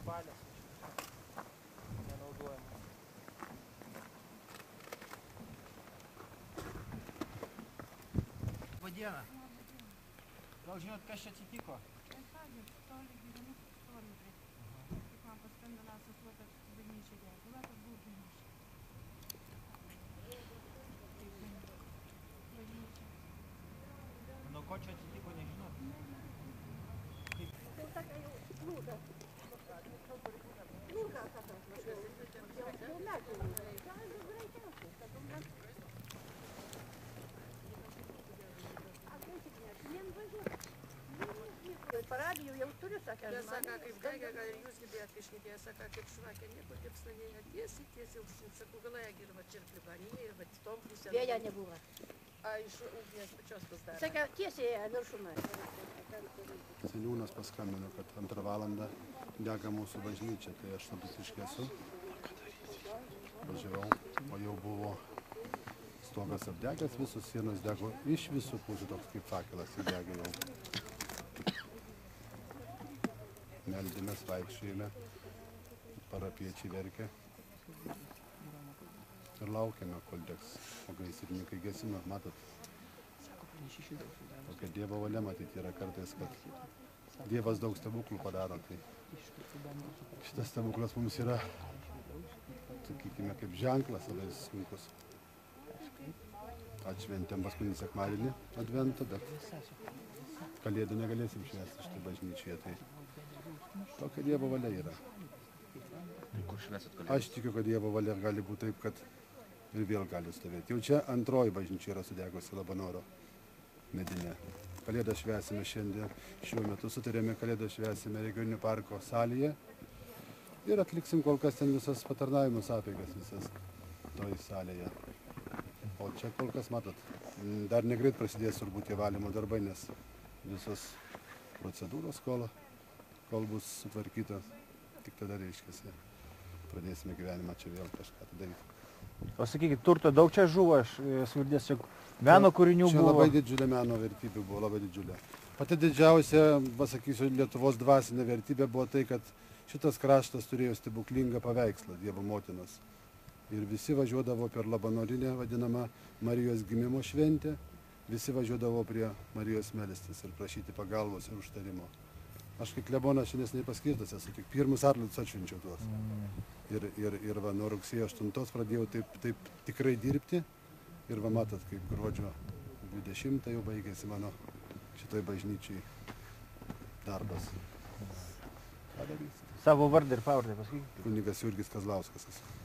Balės nenaudojamas. Labą dieną. Gal žinot, kas čia atsitiko? Man paskambino sesuo, kad bažnyčia degula, kad buvo bažnyčia. Nuo ko čia atsitiko, nežinot? Paradijų jau turiu, sakė, Jie sako, kaip degė, gal ir jūs gibėjot kažkiek, jie sako, kaip švakė, niekur kaip stanėje, tiesiai užsim, sakau, galai ir va čia ir privarė, ir va tom pusėm. vėja nebuvo. A, iš ugnies pačios pasidarė. Sakė, tiesiai viršumą. Seniūnas paskambino, kad 2 valandą dega mūsų bažnyčia, tai aš Sabutiškė esu. Važiavau, o jau buvo stogas apdegęs, visos sienos dego iš visų pusių, toks kaip fakelas įdegė jau. Meldėmės, vaikščiojame, parapiečiai verkė ir laukiame, kol degs, o gaisrininkai gesino, matot. Tokia Dievo valia matyti yra kartais, kad Dievas daug stebuklų padaro, tai šitas stebuklas mums yra, sakykime, kaip ženklas labai sunkus. Atšventėm paskutinį sekmadienį adventą, bet Kalėdų negalėsim švęsti šitą bažnyčioje, tai tokia Dievo valia yra. Aš tikiu, kad Dievo valia gali būti taip, kad ir vėl gali stovėti. Jau čia antroji bažnyčia yra sudegusi Labanoro medinė. Kalėdą švęsime šiandien, šiuo metu sutarėme, Kalėdą švęsime regioninio parko salėje ir atliksim kol kas ten visas patarnavimus apeigas, visas toj salėje. O čia kol kas, matot, dar negreit prasidės turbūt tie valymo darbai, nes visos procedūros, kol bus sutvarkytas, tik tada reiškiasi, pradėsime gyvenimą čia vėl kažką daryti. O sakykit, turto daug čia žuvo, aš svirdės, čia meno kūrinių Čia buvo. labai didžiulė meno vertybė buvo, labai didžiulė. Pati didžiausia, pasakysiu, Lietuvos dvasinė vertybė buvo tai, kad šitas kraštas turėjo stebuklingą paveikslą Dievo motinos. Ir visi važiuodavo per Labanorinę, vadinamą Marijos gimimo šventę, visi važiuodavo prie Marijos melstis ir prašyti pagalbos ir užtarimo. Aš kaip klebonas šiandien paskirtas esu, tik pirmus atlaidus atšvenčiau tuos. Ir va, nuo rugsėjo 8 pradėjau taip tikrai dirbti. Ir va, matot, kaip gruodžio 20 jau baigėsi mano šitoj bažnyčiai darbas. Ką darysi? Savo vardą ir pavardę pasakykit. Kunigas Jurgis Kazlauskas esu.